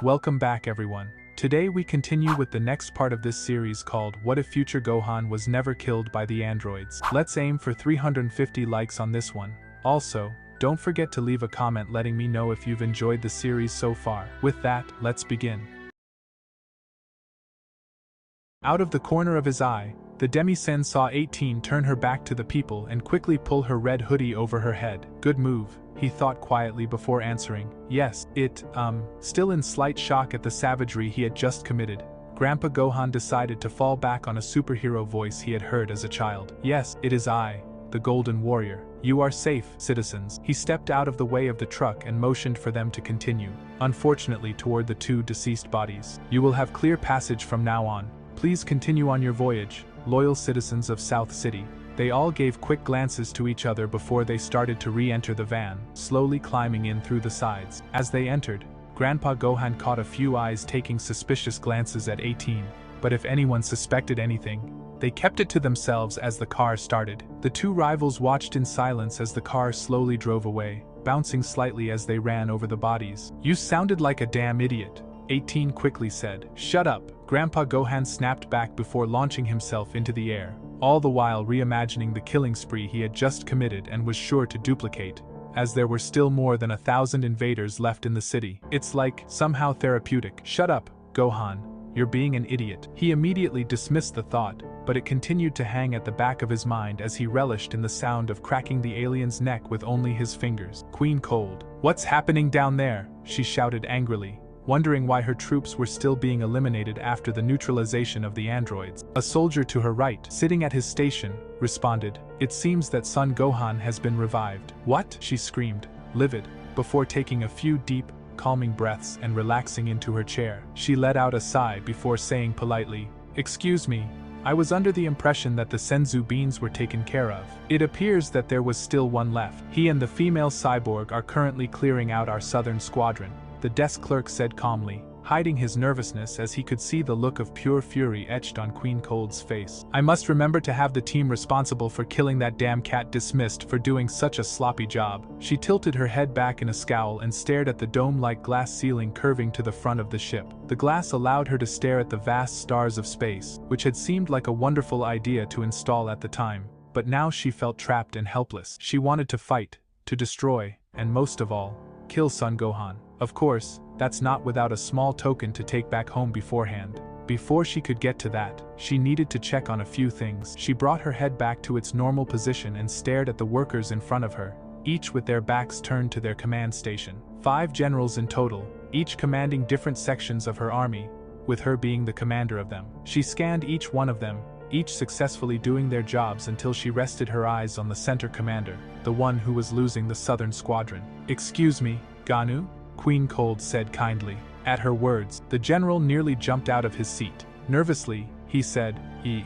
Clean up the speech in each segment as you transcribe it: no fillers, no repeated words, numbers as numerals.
Welcome back everyone. Today we continue with the next part of this series called What If Future Gohan Was Never Killed by the Androids? Let's aim for 350 likes on this one. Also, don't forget to leave a comment letting me know if you've enjoyed the series so far. With that, let's begin. Out of the corner of his eye, the Demi-Sen saw 18 turn her back to the people and quickly pull her red hoodie over her head. Good move, he thought quietly before answering. Yes, still in slight shock at the savagery he had just committed, Grandpa Gohan decided to fall back on a superhero voice he had heard as a child. Yes, it is I, the Golden Warrior. You are safe, citizens. He stepped out of the way of the truck and motioned for them to continue, unfortunately toward the two deceased bodies. You will have clear passage from now on. Please continue on your voyage, loyal citizens of South City. They all gave quick glances to each other before they started to re-enter the van, slowly climbing in through the sides. As they entered, Grandpa Gohan caught a few eyes taking suspicious glances at 18, but if anyone suspected anything, they kept it to themselves as the car started. The two rivals watched in silence as the car slowly drove away, bouncing slightly as they ran over the bodies. You sounded like a damn idiot, 18 quickly said. Shut up, Grandpa Gohan snapped back before launching himself into the air, all the while reimagining the killing spree he had just committed and was sure to duplicate, as there were still more than 1,000 invaders left in the city. It's like, somehow therapeutic. Shut up, Gohan, you're being an idiot. He immediately dismissed the thought, but it continued to hang at the back of his mind as he relished in the sound of cracking the alien's neck with only his fingers. Queen Cold. What's happening down there? She shouted angrily, wondering why her troops were still being eliminated after the neutralization of the androids. A soldier to her right, sitting at his station, responded, It seems that Son Gohan has been revived. What? She screamed, livid, before taking a few deep, calming breaths and relaxing into her chair. She let out a sigh before saying politely, Excuse me, I was under the impression that the Senzu beans were taken care of. It appears that there was still one left. He and the female cyborg are currently clearing out our southern squadron, the desk clerk said calmly, hiding his nervousness as he could see the look of pure fury etched on Queen Cold's face. I must remember to have the team responsible for killing that damn cat dismissed for doing such a sloppy job. She tilted her head back in a scowl and stared at the dome-like glass ceiling curving to the front of the ship. The glass allowed her to stare at the vast stars of space, which had seemed like a wonderful idea to install at the time, but now she felt trapped and helpless. She wanted to fight, to destroy, and most of all, kill Son Gohan. Of course, that's not without a small token to take back home beforehand. Before she could get to that, she needed to check on a few things. She brought her head back to its normal position and stared at the workers in front of her, each with their backs turned to their command station. 5 generals in total, each commanding different sections of her army, with her being the commander of them. She scanned each one of them, each successfully doing their jobs until she rested her eyes on the center commander, the one who was losing the southern squadron. Excuse me, Ganu? Queen Cold said kindly. At her words, the general nearly jumped out of his seat. Nervously, he said,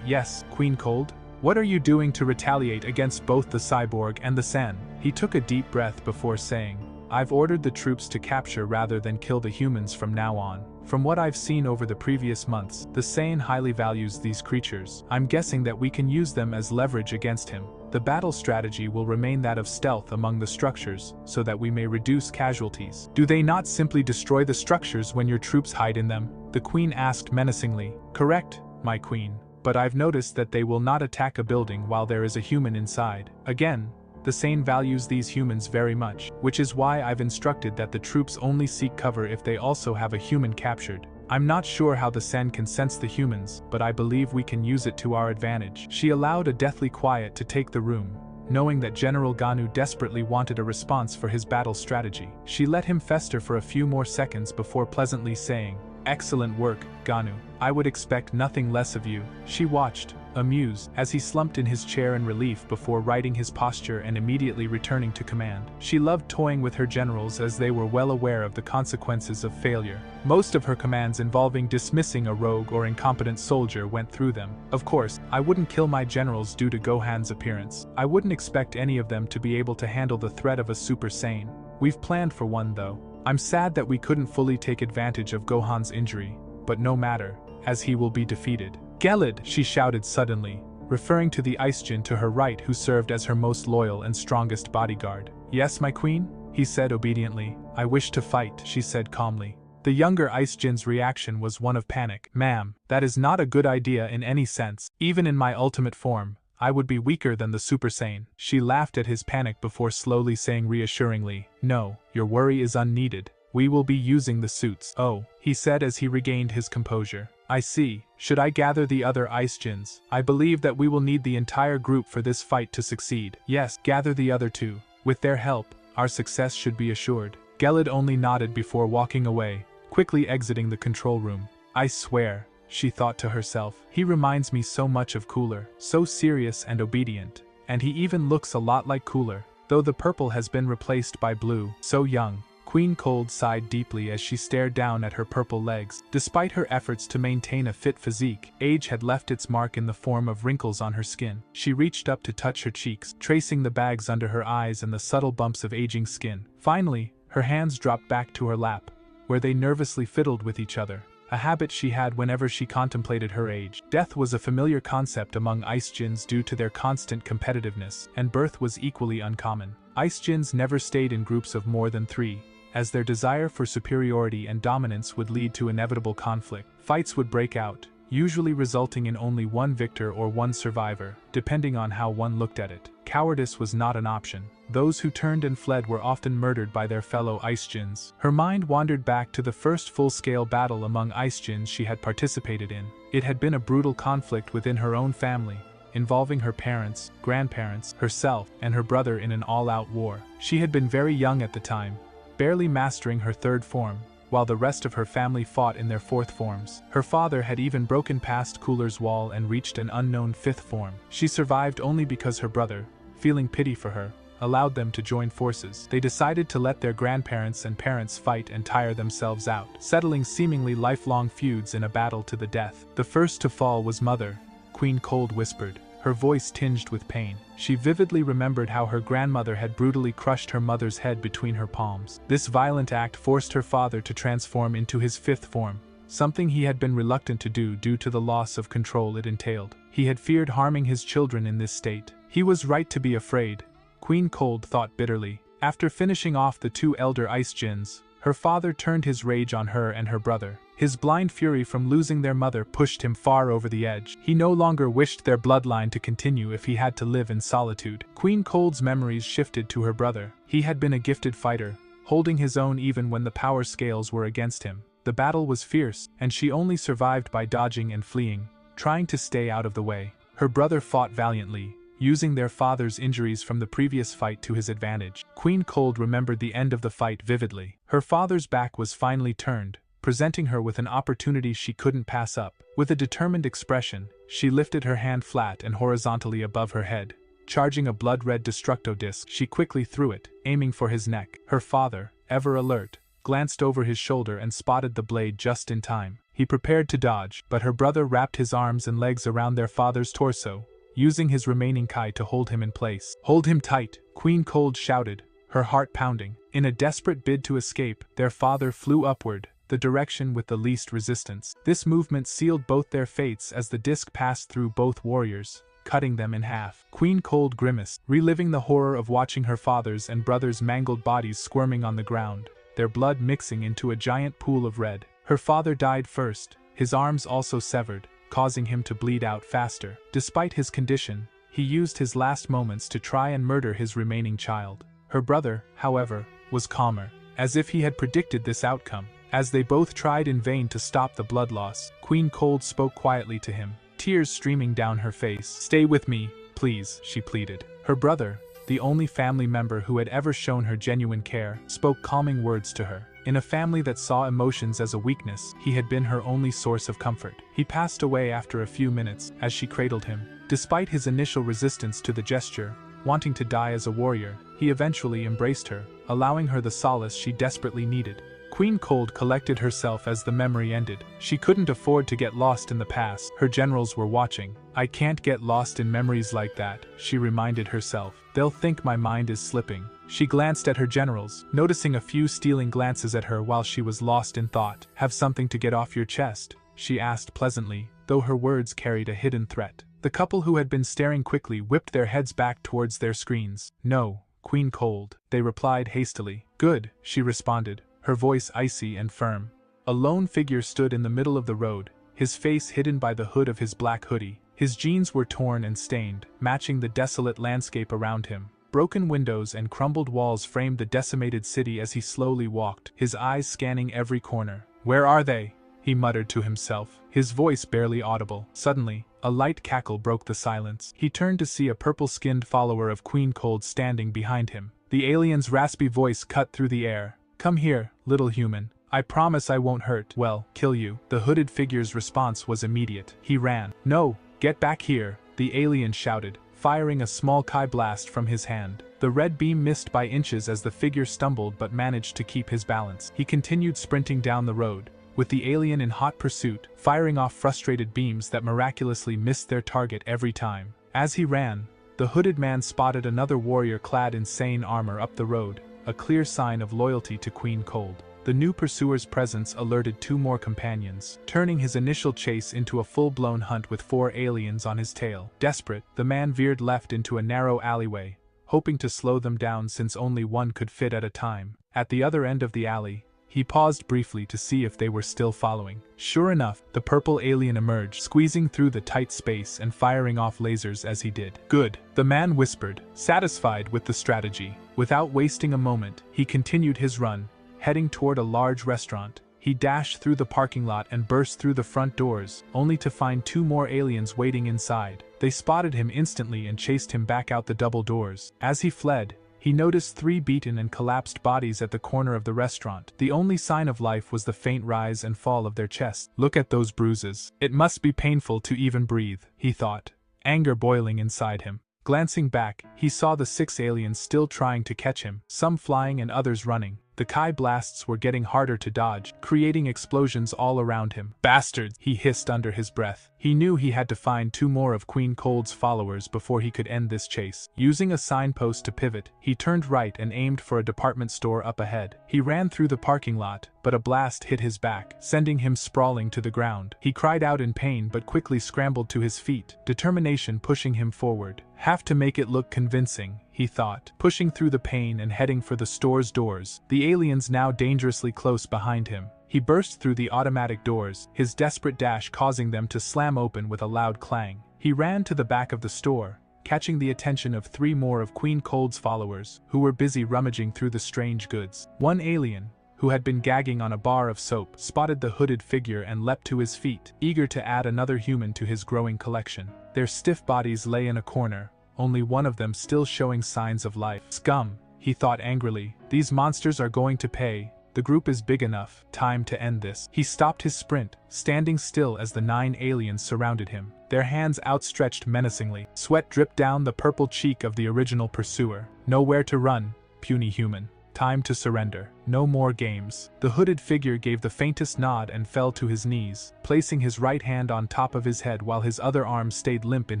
Yes, Queen Cold? What are you doing to retaliate against both the cyborg and the Sen? He took a deep breath before saying, I've ordered the troops to capture rather than kill the humans from now on. From what I've seen over the previous months, the Saiyan highly values these creatures. I'm guessing that we can use them as leverage against him. The battle strategy will remain that of stealth among the structures, so that we may reduce casualties. Do they not simply destroy the structures when your troops hide in them? The queen asked menacingly. Correct, my queen, but I've noticed that they will not attack a building while there is a human inside. Again, the Saiyan values these humans very much, which is why I've instructed that the troops only seek cover if they also have a human captured. I'm not sure how the Sen can sense the humans, but I believe we can use it to our advantage. She allowed a deathly quiet to take the room, knowing that General Ganu desperately wanted a response for his battle strategy. She let him fester for a few more seconds before pleasantly saying, Excellent work, Ganu. I would expect nothing less of you. She watched, amused, as he slumped in his chair in relief before righting his posture and immediately returning to command. She loved toying with her generals as they were well aware of the consequences of failure. Most of her commands involving dismissing a rogue or incompetent soldier went through them. Of course, I wouldn't kill my generals due to Gohan's appearance. I wouldn't expect any of them to be able to handle the threat of a Super Saiyan. We've planned for one though. I'm sad that we couldn't fully take advantage of Gohan's injury, but no matter, as he will be defeated. Gelid, she shouted suddenly, referring to the Ice-Jin to her right who served as her most loyal and strongest bodyguard. Yes, my queen? He said obediently. I wish to fight, she said calmly. The younger Ice Jin's reaction was one of panic. Ma'am, that is not a good idea in any sense. Even in my ultimate form, I would be weaker than the Super Saiyan. She laughed at his panic before slowly saying reassuringly, no, your worry is unneeded. We will be using the suits. Oh, he said as he regained his composure. I see. Should I gather the other Ice Jins? I believe that we will need the entire group for this fight to succeed. Yes, gather the other two. With their help, our success should be assured. Gelid only nodded before walking away, quickly exiting the control room. I swear, she thought to herself, he reminds me so much of Cooler, so serious and obedient. And he even looks a lot like Cooler, though the purple has been replaced by blue. So young. Queen Cold sighed deeply as she stared down at her purple legs. Despite her efforts to maintain a fit physique, age had left its mark in the form of wrinkles on her skin. She reached up to touch her cheeks, tracing the bags under her eyes and the subtle bumps of aging skin. Finally, her hands dropped back to her lap, where they nervously fiddled with each other, a habit she had whenever she contemplated her age. Death was a familiar concept among Ice Jins due to their constant competitiveness, and birth was equally uncommon. Ice Jins never stayed in groups of more than 3, as their desire for superiority and dominance would lead to inevitable conflict. Fights would break out, usually resulting in only one victor or one survivor, depending on how one looked at it. Cowardice was not an option. Those who turned and fled were often murdered by their fellow Ice Jins. Her mind wandered back to the first full-scale battle among Ice Jins she had participated in. It had been a brutal conflict within her own family, involving her parents, grandparents, herself, and her brother in an all-out war. She had been very young at the time, barely mastering her 3rd form, while the rest of her family fought in their 4th forms. Her father had even broken past Cooler's wall and reached an unknown 5th form. She survived only because her brother, feeling pity for her, allowed them to join forces. They decided to let their grandparents and parents fight and tire themselves out, settling seemingly lifelong feuds in a battle to the death. The first to fall was Mother, Queen Cold whispered, her voice tinged with pain. She vividly remembered how her grandmother had brutally crushed her mother's head between her palms. This violent act forced her father to transform into his 5th form, something he had been reluctant to do due to the loss of control it entailed. He had feared harming his children in this state. He was right to be afraid, Queen Cold thought bitterly. After finishing off the 2 elder Ice Jins, her father turned his rage on her and her brother. His blind fury from losing their mother pushed him far over the edge. He no longer wished their bloodline to continue if he had to live in solitude. Queen Cold's memories shifted to her brother. He had been a gifted fighter, holding his own even when the power scales were against him. The battle was fierce, and she only survived by dodging and fleeing, trying to stay out of the way. Her brother fought valiantly, using their father's injuries from the previous fight to his advantage. Queen Cold remembered the end of the fight vividly. Her father's back was finally turned, presenting her with an opportunity she couldn't pass up. With a determined expression, she lifted her hand flat and horizontally above her head. Charging a blood-red destructo disc, she quickly threw it, aiming for his neck. Her father, ever alert, glanced over his shoulder and spotted the blade just in time. He prepared to dodge, but her brother wrapped his arms and legs around their father's torso, using his remaining Kai to hold him in place. Hold him tight, Queen Cold shouted, her heart pounding. In a desperate bid to escape, their father flew upward, the direction with the least resistance. This movement sealed both their fates as the disc passed through both warriors, cutting them in half. Queen Cold grimaced, reliving the horror of watching her father's and brother's mangled bodies squirming on the ground, their blood mixing into a giant pool of red. Her father died first, his arms also severed, causing him to bleed out faster. Despite his condition, he used his last moments to try and murder his remaining child. Her brother, however, was calmer, as if he had predicted this outcome. As they both tried in vain to stop the blood loss, Queen Cold spoke quietly to him, tears streaming down her face. "Stay with me, please," she pleaded. Her brother, the only family member who had ever shown her genuine care, spoke calming words to her. In a family that saw emotions as a weakness, he had been her only source of comfort. He passed away after a few minutes, as she cradled him. Despite his initial resistance to the gesture, wanting to die as a warrior, he eventually embraced her, allowing her the solace she desperately needed. Queen Cold collected herself as the memory ended. She couldn't afford to get lost in the past. Her generals were watching. "I can't get lost in memories like that," she reminded herself. "They'll think my mind is slipping." She glanced at her generals, noticing a few stealing glances at her while she was lost in thought. "Have something to get off your chest?" she asked pleasantly, though her words carried a hidden threat. The couple who had been staring quickly whipped their heads back towards their screens. "No, Queen Cold," they replied hastily. "Good," she responded, her voice icy and firm. A lone figure stood in the middle of the road, his face hidden by the hood of his black hoodie. His jeans were torn and stained, matching the desolate landscape around him. Broken windows and crumbled walls framed the decimated city as he slowly walked, his eyes scanning every corner. "Where are they?" he muttered to himself, his voice barely audible. Suddenly, a light cackle broke the silence. He turned to see a purple-skinned follower of Queen Cold standing behind him. The alien's raspy voice cut through the air. "Come here, little human. I promise I won't hurt, well, kill you." The hooded figure's response was immediate. He ran. "No, get back here," the alien shouted, firing a small Kai blast from his hand. The red beam missed by inches as the figure stumbled but managed to keep his balance. He continued sprinting down the road, with the alien in hot pursuit, firing off frustrated beams that miraculously missed their target every time. As he ran, the hooded man spotted another warrior clad in sane armor up the road, a clear sign of loyalty to Queen Cold. The new pursuer's presence alerted 2 more companions, turning his initial chase into a full-blown hunt with 4 aliens on his tail. Desperate, the man veered left into a narrow alleyway, hoping to slow them down since only one could fit at a time. At the other end of the alley, he paused briefly to see if they were still following. Sure enough, the purple alien emerged, squeezing through the tight space and firing off lasers as he did. "Good," the man whispered, satisfied with the strategy. Without wasting a moment, he continued his run, heading toward a large restaurant. He dashed through the parking lot and burst through the front doors, only to find 2 more aliens waiting inside. They spotted him instantly and chased him back out the double doors. As he fled, he noticed 3 beaten and collapsed bodies at the corner of the restaurant. The only sign of life was the faint rise and fall of their chests. "Look at those bruises. It must be painful to even breathe," he thought, anger boiling inside him. Glancing back, he saw the 6 aliens still trying to catch him, some flying and others running. The Kai blasts were getting harder to dodge, creating explosions all around him. "Bastards!" he hissed under his breath. He knew he had to find 2 more of Queen Cold's followers before he could end this chase. Using a signpost to pivot, he turned right and aimed for a department store up ahead. He ran through the parking lot, but a blast hit his back, sending him sprawling to the ground. He cried out in pain but quickly scrambled to his feet, determination pushing him forward. "Have to make it look convincing," he thought, pushing through the pain and heading for the store's doors, the aliens now dangerously close behind him. He burst through the automatic doors, his desperate dash causing them to slam open with a loud clang. He ran to the back of the store, catching the attention of 3 more of Queen Cold's followers, who were busy rummaging through the strange goods. One alien, who had been gagging on a bar of soap, spotted the hooded figure and leapt to his feet, eager to add another human to his growing collection. Their stiff bodies lay in a corner, only one of them still showing signs of life. "Scum," he thought angrily. "These monsters are going to pay. The group is big enough. Time to end this." He stopped his sprint, standing still as the 9 aliens surrounded him, their hands outstretched menacingly. Sweat dripped down the purple cheek of the original pursuer. "Nowhere to run, puny human. Time to surrender. No more games." The hooded figure gave the faintest nod and fell to his knees, placing his right hand on top of his head while his other arm stayed limp in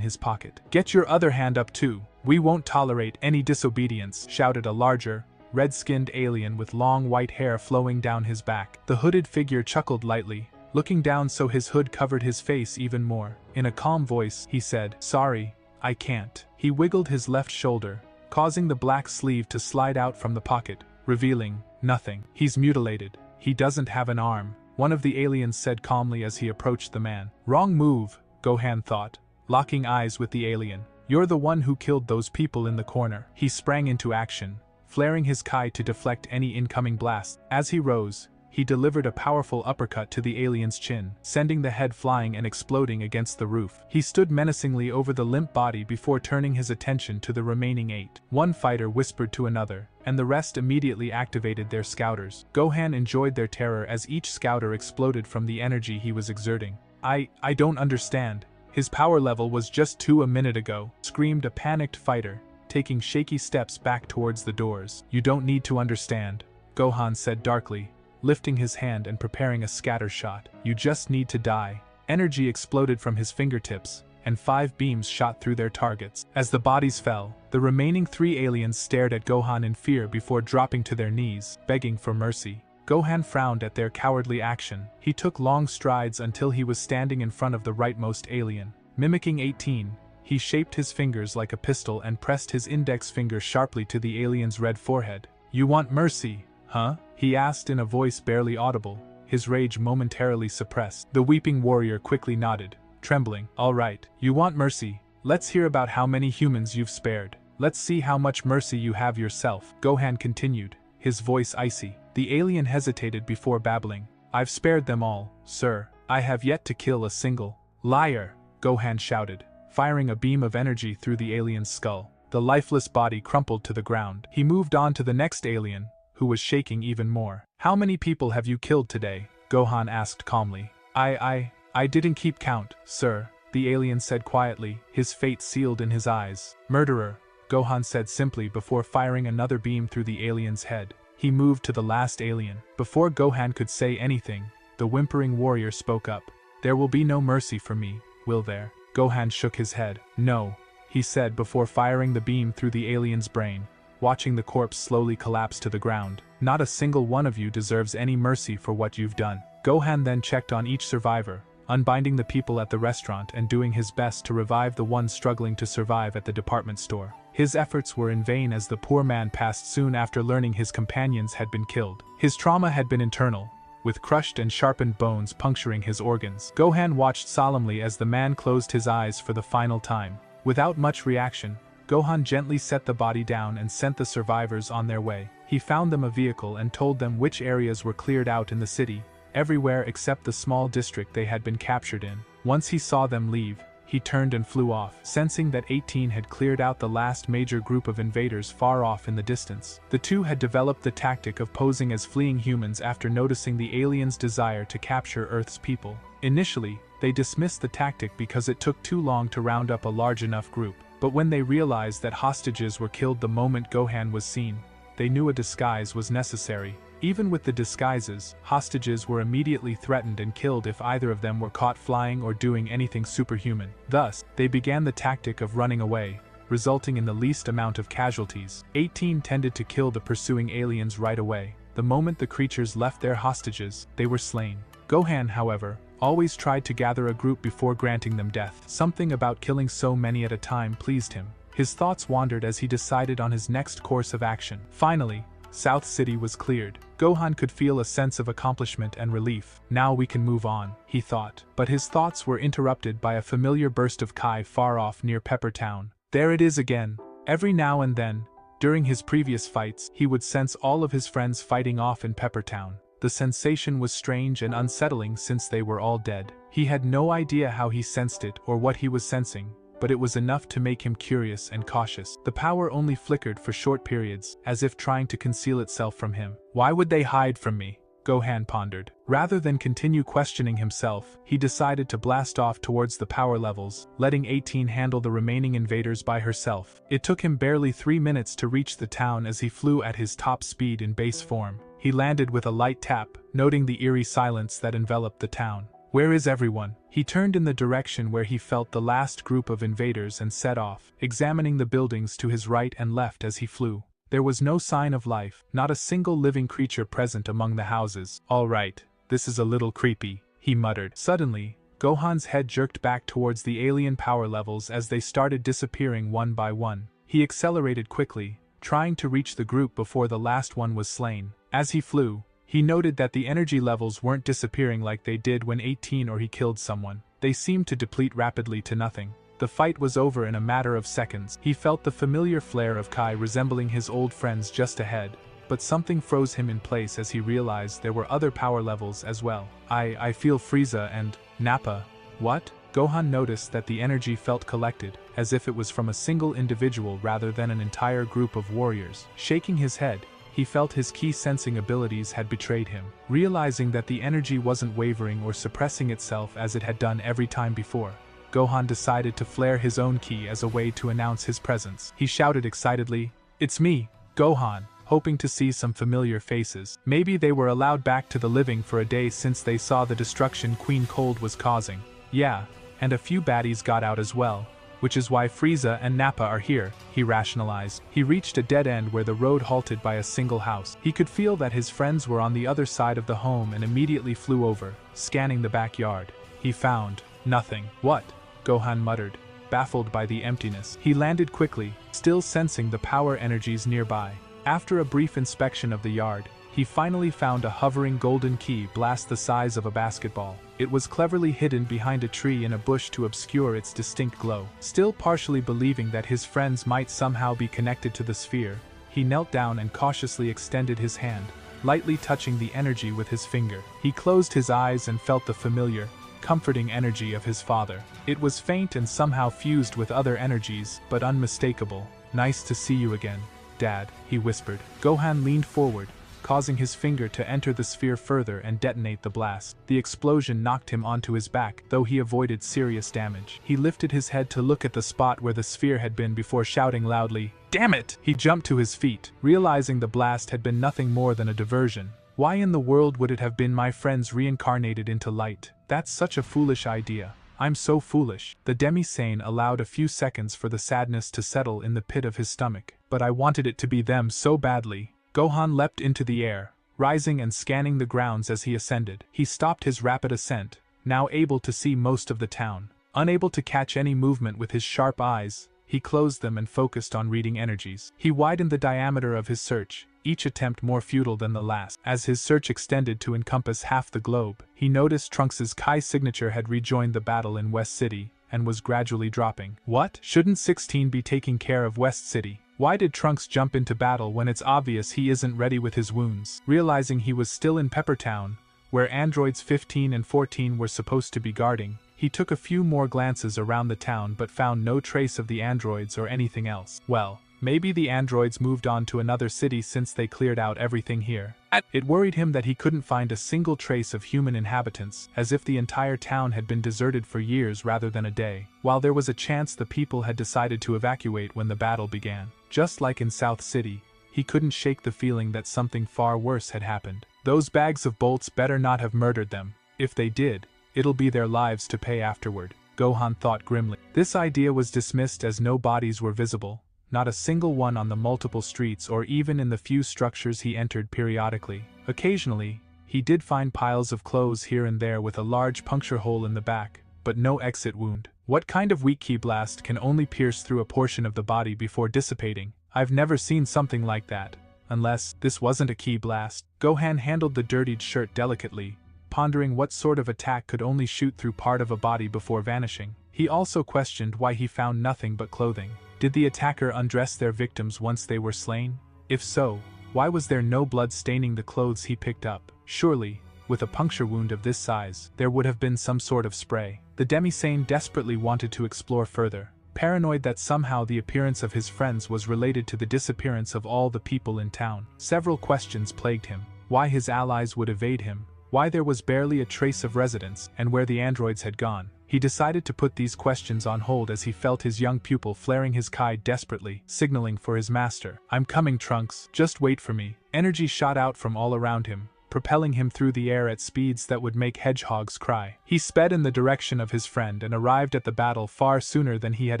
his pocket. "Get your other hand up too. We won't tolerate any disobedience," shouted a larger, red-skinned alien with long white hair flowing down his back. The hooded figure chuckled lightly, looking down so his hood covered his face even more. In a calm voice, he said, "Sorry, I can't." He wiggled his left shoulder, causing the black sleeve to slide out from the pocket, revealing nothing. "He's mutilated. He doesn't have an arm," one of the aliens said calmly as he approached the man. "Wrong move," Gohan thought, locking eyes with the alien. "You're the one who killed those people in the corner." He sprang into action, flaring his Kai to deflect any incoming blast. As he rose, he delivered a powerful uppercut to the alien's chin, sending the head flying and exploding against the roof. He stood menacingly over the limp body before turning his attention to the remaining 8. One fighter whispered to another, and the rest immediately activated their scouters. Gohan enjoyed their terror as each scouter exploded from the energy he was exerting. I don't understand. His power level was just 2 a minute ago," screamed a panicked fighter, taking shaky steps back towards the doors. "You don't need to understand," Gohan said darkly, lifting his hand and preparing a scatter shot. "You just need to die." Energy exploded from his fingertips, and 5 beams shot through their targets. As the bodies fell, the remaining 3 aliens stared at Gohan in fear before dropping to their knees, begging for mercy. Gohan frowned at their cowardly action. He took long strides until he was standing in front of the rightmost alien. Mimicking 18, he shaped his fingers like a pistol and pressed his index finger sharply to the alien's red forehead. "You want mercy, huh?" he asked in a voice barely audible, his rage momentarily suppressed. The weeping warrior quickly nodded, trembling. All right, you want mercy. Let's hear about how many humans you've spared. Let's see how much mercy you have yourself, Gohan continued, his voice icy. The alien hesitated before babbling. I've spared them all, sir. I have yet to kill a single. Liar, Gohan shouted, firing a beam of energy through the alien's skull. The lifeless body crumpled to the ground. He moved on to the next alien, who was shaking even more. How many people have you killed today? Gohan asked calmly. I didn't keep count, sir, the alien said quietly, his fate sealed in his eyes. Murderer, Gohan said simply before firing another beam through the alien's head. He moved to the last alien. Before Gohan could say anything, the whimpering warrior spoke up. There will be no mercy for me, will there? Gohan shook his head. No, he said before firing the beam through the alien's brain, watching the corpse slowly collapse to the ground. Not a single one of you deserves any mercy for what you've done. Gohan then checked on each survivor, unbinding the people at the restaurant and doing his best to revive the one struggling to survive at the department store. His efforts were in vain as the poor man passed soon after learning his companions had been killed. His trauma had been internal, with crushed and sharpened bones puncturing his organs. Gohan watched solemnly as the man closed his eyes for the final time. Without much reaction, Gohan gently set the body down and sent the survivors on their way. He found them a vehicle and told them which areas were cleared out in the city, everywhere except the small district they had been captured in. Once he saw them leave, he turned and flew off, sensing that 18 had cleared out the last major group of invaders far off in the distance. The two had developed the tactic of posing as fleeing humans after noticing the aliens' desire to capture Earth's people. Initially, they dismissed the tactic because it took too long to round up a large enough group, but when they realized that hostages were killed the moment Gohan was seen, they knew a disguise was necessary. Even with the disguises, hostages were immediately threatened and killed if either of them were caught flying or doing anything superhuman. Thus, they began the tactic of running away, resulting in the least amount of casualties. 18 tended to kill the pursuing aliens right away. The moment the creatures left their hostages, they were slain. Gohan, however, always tried to gather a group before granting them death. Something about killing so many at a time pleased him. His thoughts wandered as he decided on his next course of action. Finally, South City was cleared. Gohan could feel a sense of accomplishment and relief. Now we can move on, he thought. But his thoughts were interrupted by a familiar burst of Kai far off near Pepper Town. There it is again. Every now and then, during his previous fights, he would sense all of his friends fighting off in Pepper Town. The sensation was strange and unsettling since they were all dead. He had no idea how he sensed it or what he was sensing, but it was enough to make him curious and cautious. The power only flickered for short periods, as if trying to conceal itself from him. Why would they hide from me? Gohan pondered. Rather than continue questioning himself, he decided to blast off towards the power levels, letting 18 handle the remaining invaders by herself. It took him barely 3 minutes to reach the town as he flew at his top speed in base form. He landed with a light tap, noting the eerie silence that enveloped the town. Where is everyone? He turned in the direction where he felt the last group of invaders and set off, examining the buildings to his right and left as he flew. There was no sign of life, not a single living creature present among the houses. All right, this is a little creepy, he muttered. Suddenly, Gohan's head jerked back towards the alien power levels as they started disappearing one by one. He accelerated quickly, trying to reach the group before the last one was slain. As he flew, he noted that the energy levels weren't disappearing like they did when 18 or he killed someone. They seemed to deplete rapidly to nothing. The fight was over in a matter of seconds. He felt the familiar flare of Kai resembling his old friends just ahead, but something froze him in place as he realized there were other power levels as well. I feel Frieza and Nappa. What? Gohan noticed that the energy felt collected, as if it was from a single individual rather than an entire group of warriors. Shaking his head, he felt his key sensing abilities had betrayed him. Realizing that the energy wasn't wavering or suppressing itself as it had done every time before, Gohan decided to flare his own ki as a way to announce his presence. He shouted excitedly, "It's me, Gohan," hoping to see some familiar faces. Maybe they were allowed back to the living for a day since they saw the destruction Queen Cold was causing. Yeah, and a few baddies got out as well, which is why Frieza and Nappa are here, he rationalized. He reached a dead end where the road halted by a single house. He could feel that his friends were on the other side of the home and immediately flew over, scanning the backyard. He found nothing. What? Gohan muttered, baffled by the emptiness. He landed quickly, still sensing the power energies nearby. After a brief inspection of the yard, he finally found a hovering golden key blast the size of a basketball. It was cleverly hidden behind a tree in a bush to obscure its distinct glow. Still partially believing that his friends might somehow be connected to the sphere, he knelt down and cautiously extended his hand, lightly touching the energy with his finger. He closed his eyes and felt the familiar, comforting energy of his father. It was faint and somehow fused with other energies, but unmistakable. "Nice to see you again, Dad," he whispered. Gohan leaned forward, causing his finger to enter the sphere further and detonate the blast. The explosion knocked him onto his back, though he avoided serious damage. He lifted his head to look at the spot where the sphere had been before shouting loudly, "Damn it!" He jumped to his feet, realizing the blast had been nothing more than a diversion. Why in the world would it have been my friends reincarnated into light? That's such a foolish idea. I'm so foolish. The demi-sane allowed a few seconds for the sadness to settle in the pit of his stomach. But I wanted it to be them so badly. Gohan leapt into the air, rising and scanning the grounds as he ascended. He stopped his rapid ascent, now able to see most of the town. Unable to catch any movement with his sharp eyes, he closed them and focused on reading energies. He widened the diameter of his search, each attempt more futile than the last. As his search extended to encompass half the globe, he noticed Trunks' Kai signature had rejoined the battle in West City, and was gradually dropping. What? Shouldn't 16 be taking care of West City? Why did Trunks jump into battle when it's obvious he isn't ready with his wounds? Realizing he was still in Pepper Town, where androids 15 and 14 were supposed to be guarding, he took a few more glances around the town but found no trace of the androids or anything else. Well, maybe the androids moved on to another city since they cleared out everything here. It worried him that he couldn't find a single trace of human inhabitants, as if the entire town had been deserted for years rather than a day, while there was a chance the people had decided to evacuate when the battle began. Just like in South City, he couldn't shake the feeling that something far worse had happened. Those bags of bolts better not have murdered them. If they did, it'll be their lives to pay afterward, Gohan thought grimly. This idea was dismissed as no bodies were visible. Not a single one on the multiple streets or even in the few structures he entered periodically. Occasionally, he did find piles of clothes here and there with a large puncture hole in the back, but no exit wound. What kind of weak ki blast can only pierce through a portion of the body before dissipating? I've never seen something like that. Unless this wasn't a ki blast. Gohan handled the dirtied shirt delicately, pondering what sort of attack could only shoot through part of a body before vanishing. He also questioned why he found nothing but clothing. Did the attacker undress their victims once they were slain? If so, why was there no blood staining the clothes he picked up? Surely, with a puncture wound of this size, there would have been some sort of spray. The demi-sane desperately wanted to explore further, paranoid that somehow the appearance of his friends was related to the disappearance of all the people in town. Several questions plagued him. Why his allies would evade him, why there was barely a trace of residence, and where the androids had gone. He decided to put these questions on hold as he felt his young pupil flaring his Kai desperately, signaling for his master. "I'm coming, Trunks, just wait for me." Energy shot out from all around him, propelling him through the air at speeds that would make hedgehogs cry. He sped in the direction of his friend and arrived at the battle far sooner than he had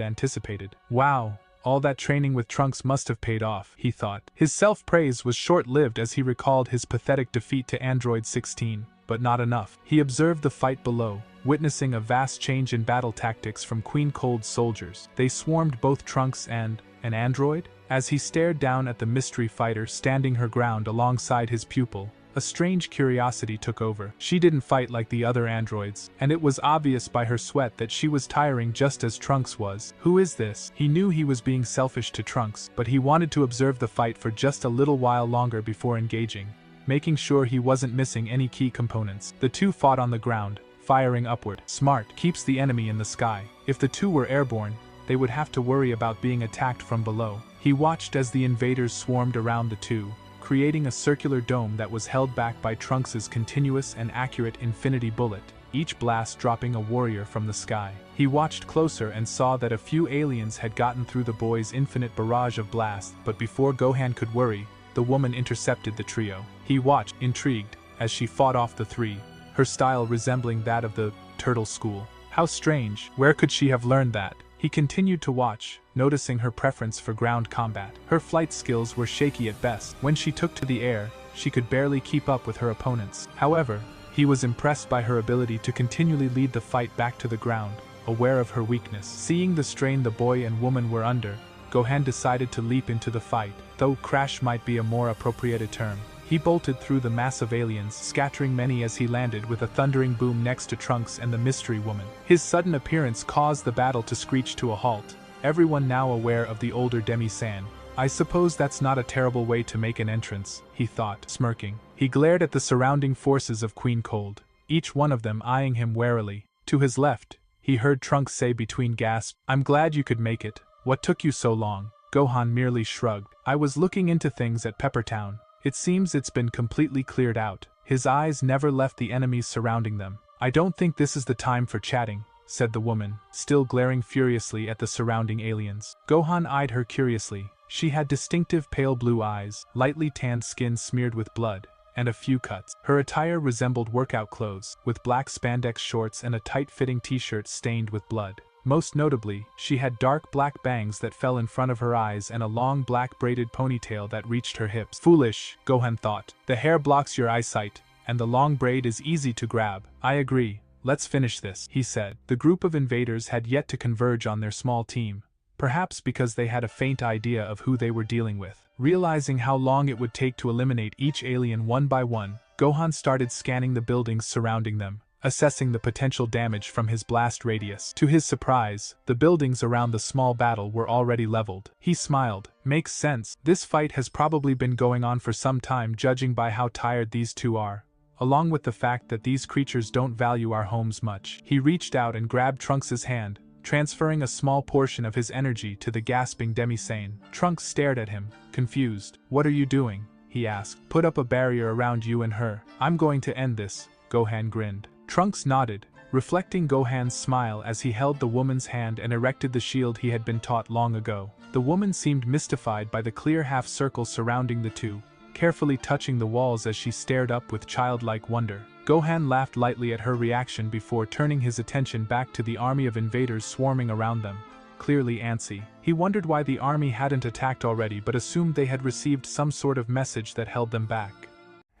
anticipated. Wow, all that training with Trunks must have paid off, he thought. His self-praise was short-lived as he recalled his pathetic defeat to Android 16, but not enough. He observed the fight below, witnessing a vast change in battle tactics from Queen Cold's soldiers. They swarmed both Trunks and an android? As he stared down at the mystery fighter standing her ground alongside his pupil, a strange curiosity took over. She didn't fight like the other androids, and it was obvious by her sweat that she was tiring just as Trunks was. Who is this? He knew he was being selfish to Trunks, but he wanted to observe the fight for just a little while longer before engaging, making sure he wasn't missing any key components. The two fought on the ground, firing upward. Smart, keeps the enemy in the sky. If the two were airborne, they would have to worry about being attacked from below. He watched as the invaders swarmed around the two, creating a circular dome that was held back by Trunks' continuous and accurate infinity bullet, each blast dropping a warrior from the sky. He watched closer and saw that a few aliens had gotten through the boy's infinite barrage of blasts, but before Gohan could worry, the woman intercepted the trio. He watched, intrigued, as she fought off the three, her style resembling that of the Turtle School. How strange, where could she have learned that? He continued to watch, noticing her preference for ground combat. Her flight skills were shaky at best. When she took to the air, she could barely keep up with her opponents. However, he was impressed by her ability to continually lead the fight back to the ground, aware of her weakness. Seeing the strain the boy and woman were under, Gohan decided to leap into the fight, though crash might be a more appropriate term. He bolted through the mass of aliens, scattering many as he landed with a thundering boom next to Trunks and the mystery woman. His sudden appearance caused the battle to screech to a halt, everyone now aware of the older Demi-san. I suppose that's not a terrible way to make an entrance, he thought, smirking. He glared at the surrounding forces of Queen Cold, each one of them eyeing him warily. To his left, he heard Trunks say between gasps, "I'm glad you could make it. What took you so long?" Gohan merely shrugged. "I was looking into things at Peppertown. It seems it's been completely cleared out." His eyes never left the enemies surrounding them. "I don't think this is the time for chatting," said the woman, still glaring furiously at the surrounding aliens. Gohan eyed her curiously. She had distinctive pale blue eyes, lightly tanned skin smeared with blood, and a few cuts. Her attire resembled workout clothes, with black spandex shorts and a tight-fitting t-shirt stained with blood. Most notably, she had dark black bangs that fell in front of her eyes and a long black braided ponytail that reached her hips. Foolish, Gohan thought. The hair blocks your eyesight, and the long braid is easy to grab. "I agree. Let's finish this," he said. The group of invaders had yet to converge on their small team, perhaps because they had a faint idea of who they were dealing with. Realizing how long it would take to eliminate each alien one by one, Gohan started scanning the buildings surrounding them, assessing the potential damage from his blast radius. To his surprise, the buildings around the small battle were already leveled. He smiled. "Makes sense. This fight has probably been going on for some time, judging by how tired these two are, along with the fact that these creatures don't value our homes much." He reached out and grabbed Trunks' hand, transferring a small portion of his energy to the gasping Demi-Sane. Trunks stared at him, confused. "What are you doing?" he asked. "Put up a barrier around you and her. I'm going to end this," Gohan grinned. Trunks nodded, reflecting Gohan's smile as he held the woman's hand and erected the shield he had been taught long ago. The woman seemed mystified by the clear half-circle surrounding the two, carefully touching the walls as she stared up with childlike wonder. Gohan laughed lightly at her reaction before turning his attention back to the army of invaders swarming around them, clearly antsy. He wondered why the army hadn't attacked already but assumed they had received some sort of message that held them back.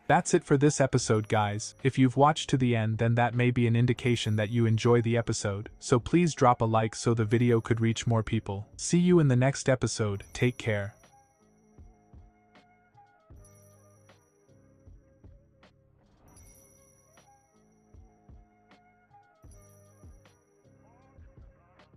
That's it for this episode, guys. If you've watched to the end, then that may be an indication that you enjoy the episode, so please drop a like so the video could reach more people. See you in the next episode. Take care.